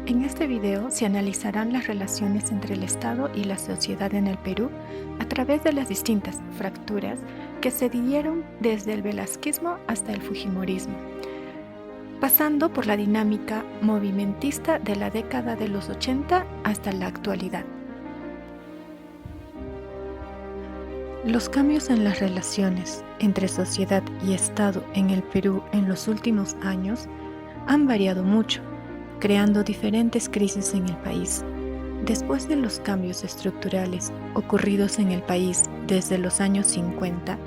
En este video se analizarán las relaciones entre el Estado y la sociedad en el Perú a través de las distintas fracturas que se dieron desde el velasquismo hasta el fujimorismo, pasando por la dinámica movimentista de la década de los 80 hasta la actualidad. Los cambios en las relaciones entre sociedad y Estado en el Perú en los últimos años han variado mucho, creando diferentes crisis en el país. Después de los cambios estructurales ocurridos en el país desde los años 50,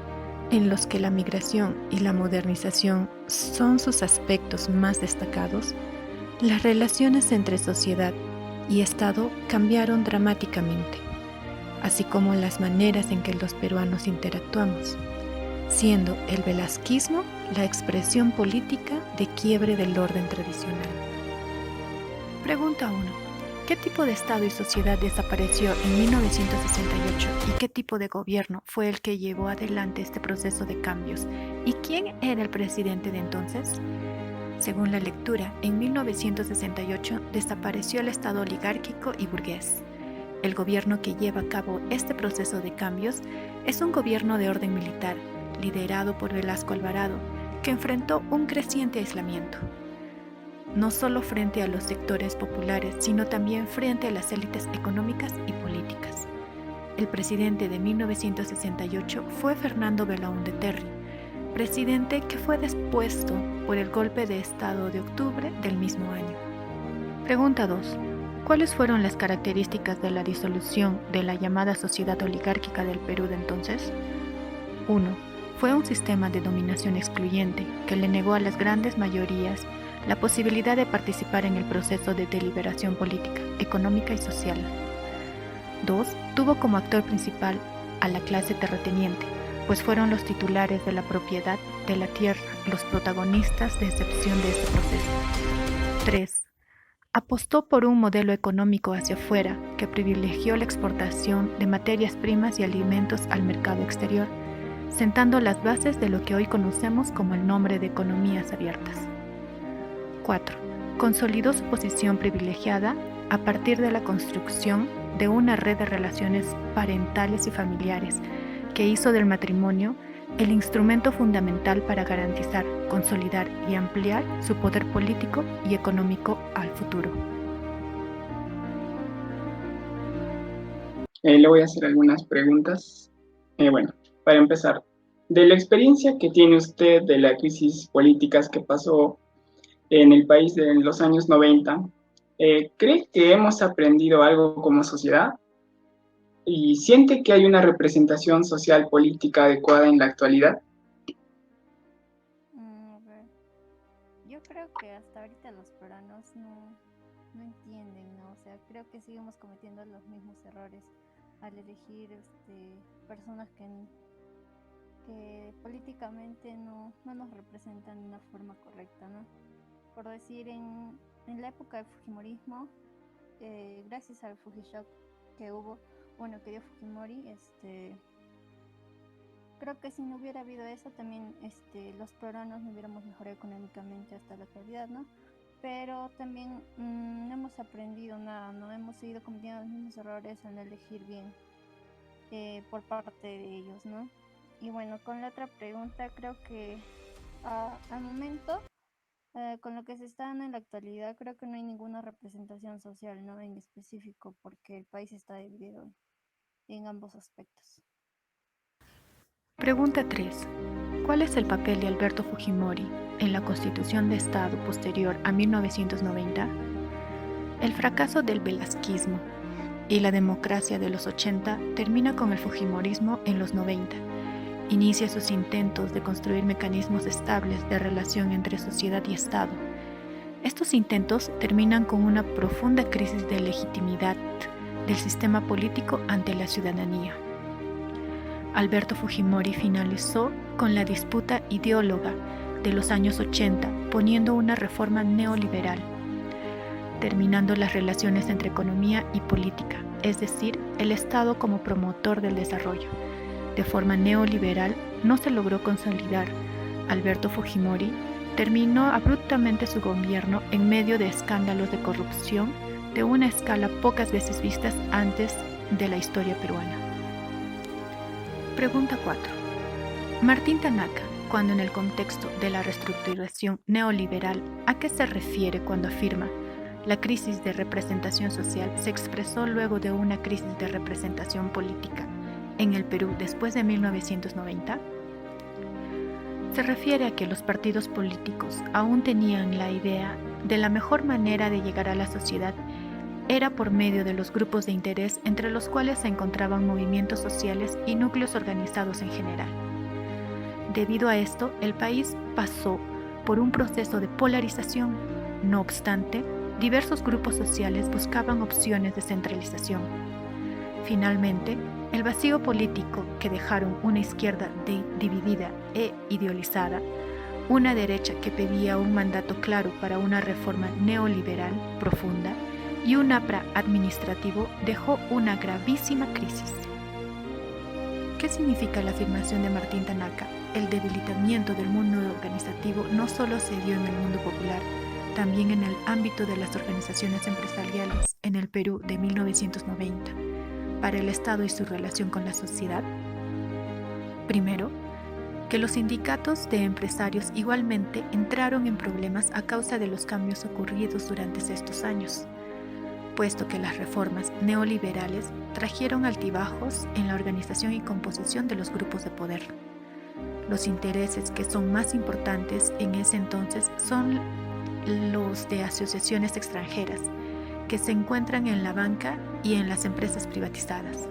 en los que la migración y la modernización son sus aspectos más destacados, las relaciones entre sociedad y Estado cambiaron dramáticamente, así como las maneras en que los peruanos interactuamos, siendo el velasquismo la expresión política de quiebre del orden tradicional. Pregunta 1. ¿Qué tipo de Estado y sociedad desapareció en 1968 y qué tipo de gobierno fue el que llevó adelante este proceso de cambios? ¿Y quién era el presidente de entonces? Según la lectura, en 1968 desapareció el Estado oligárquico y burgués. El gobierno que lleva a cabo este proceso de cambios es un gobierno de orden militar, liderado por Velasco Alvarado, que enfrentó un creciente aislamiento, no solo frente a los sectores populares, sino también frente a las élites económicas y políticas. El presidente de 1968 fue Fernando Belaúnde Terry, presidente que fue depuesto por el golpe de Estado de octubre del mismo año. Pregunta 2. ¿Cuáles fueron las características de la disolución de la llamada sociedad oligárquica del Perú de entonces? 1. Fue un sistema de dominación excluyente que le negó a las grandes mayorías la posibilidad de participar en el proceso de deliberación política, económica y social. 2. Tuvo como actor principal a la clase terrateniente, pues fueron los titulares de la propiedad de la tierra los protagonistas de excepción de este proceso. 3. Apostó por un modelo económico hacia afuera que privilegió la exportación de materias primas y alimentos al mercado exterior, sentando las bases de lo que hoy conocemos como el nombre de economías abiertas. 4. Consolidó su posición privilegiada a partir de la construcción de una red de relaciones parentales y familiares que hizo del matrimonio el instrumento fundamental para garantizar, consolidar y ampliar su poder político y económico al futuro. Le voy a hacer algunas preguntas. Para empezar, de la experiencia que tiene usted de la crisis políticas que pasó en el país en los años 90, ¿cree que hemos aprendido algo como sociedad? ¿Y siente que hay una representación social política adecuada en la actualidad? A ver, yo creo que hasta ahorita los peruanos no entienden, ¿no? O sea, creo que seguimos cometiendo los mismos errores al elegir personas que políticamente no nos representan de una forma correcta, ¿no? Por decir, en la época del Fujimorismo, gracias al Fujishock que hubo, que dio Fujimori, creo que si no hubiera habido eso, también los peruanos no hubiéramos mejorado económicamente hasta la actualidad, ¿no? Pero también no hemos aprendido nada, no hemos seguido cometiendo los mismos errores al elegir bien por parte de ellos, ¿no? Y bueno, con la otra pregunta, creo que al momento, con lo que se está dando en la actualidad, creo que no hay ninguna representación social, ¿no? En específico, porque el país está dividido en ambos aspectos. Pregunta 3. ¿Cuál es el papel de Alberto Fujimori en la Constitución de Estado posterior a 1990? El fracaso del velasquismo y la democracia de los 80 termina con el fujimorismo en los 90. Inicia sus intentos de construir mecanismos estables de relación entre sociedad y Estado. Estos intentos terminan con una profunda crisis de legitimidad del sistema político ante la ciudadanía. Alberto Fujimori finalizó con la disputa ideóloga de los años 80, poniendo una reforma neoliberal, terminando las relaciones entre economía y política, es decir, el Estado como promotor del desarrollo. De forma neoliberal no se logró consolidar. Alberto Fujimori terminó abruptamente su gobierno en medio de escándalos de corrupción de una escala pocas veces vistas antes de la historia peruana. Pregunta 4. Martín Tanaka, cuando en el contexto de la reestructuración neoliberal, ¿a qué se refiere cuando afirma la crisis de representación social se expresó luego de una crisis de representación política en el Perú después de 1990? Se refiere a que los partidos políticos aún tenían la idea de la mejor manera de llegar a la sociedad era por medio de los grupos de interés entre los cuales se encontraban movimientos sociales y núcleos organizados en general. Debido a esto, el país pasó por un proceso de polarización. No obstante, diversos grupos sociales buscaban opciones de centralización. Finalmente, el vacío político que dejaron una izquierda dividida e idealizada, una derecha que pedía un mandato claro para una reforma neoliberal profunda y un APRA administrativo dejó una gravísima crisis. ¿Qué significa la afirmación de Martín Tanaka? El debilitamiento del mundo organizativo no solo se dio en el mundo popular, también en el ámbito de las organizaciones empresariales en el Perú de 1990, para el Estado y su relación con la sociedad. Primero, que los sindicatos de empresarios igualmente entraron en problemas a causa de los cambios ocurridos durante estos años, puesto que las reformas neoliberales trajeron altibajos en la organización y composición de los grupos de poder. Los intereses que son más importantes en ese entonces son los de asociaciones extranjeras, que se encuentran en la banca y en las empresas privatizadas.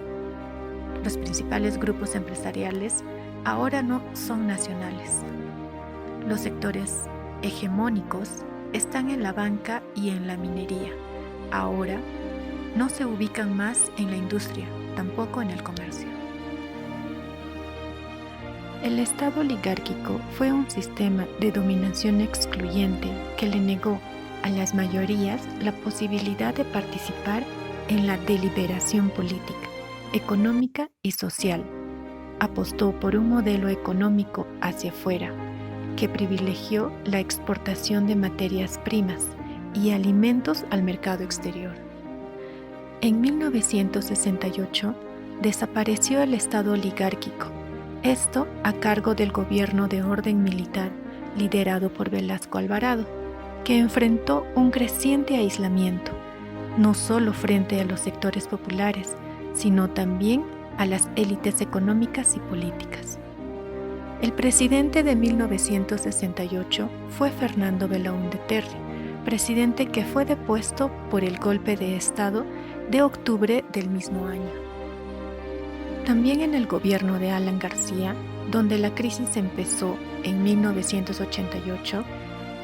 Los principales grupos empresariales ahora no son nacionales. Los sectores hegemónicos están en la banca y en la minería. Ahora no se ubican más en la industria, tampoco en el comercio. El Estado oligárquico fue un sistema de dominación excluyente que le negó a las mayorías la posibilidad de participar en la deliberación política, económica y social. Apostó por un modelo económico hacia afuera, que privilegió la exportación de materias primas y alimentos al mercado exterior. En 1968 desapareció el Estado oligárquico, esto a cargo del gobierno de orden militar liderado por Velasco Alvarado, que enfrentó un creciente aislamiento, no solo frente a los sectores populares, sino también a las élites económicas y políticas. El presidente de 1968 fue Fernando Belaúnde Terry, presidente que fue depuesto por el golpe de Estado de octubre del mismo año. También en el gobierno de Alan García, donde la crisis empezó en 1988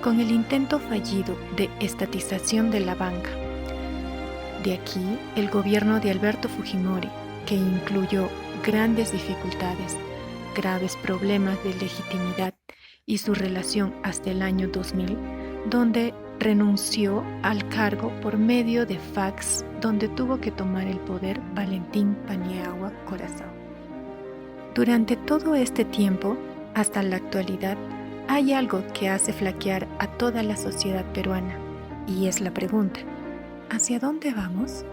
con el intento fallido de estatización de la banca. De aquí el gobierno de Alberto Fujimori, que incluyó grandes dificultades, graves problemas de legitimidad y su relación hasta el año 2000, donde renunció al cargo por medio de fax, donde tuvo que tomar el poder Valentín Paniagua Corazao. Durante todo este tiempo, hasta la actualidad, hay algo que hace flaquear a toda la sociedad peruana, y es la pregunta: ¿hacia dónde vamos?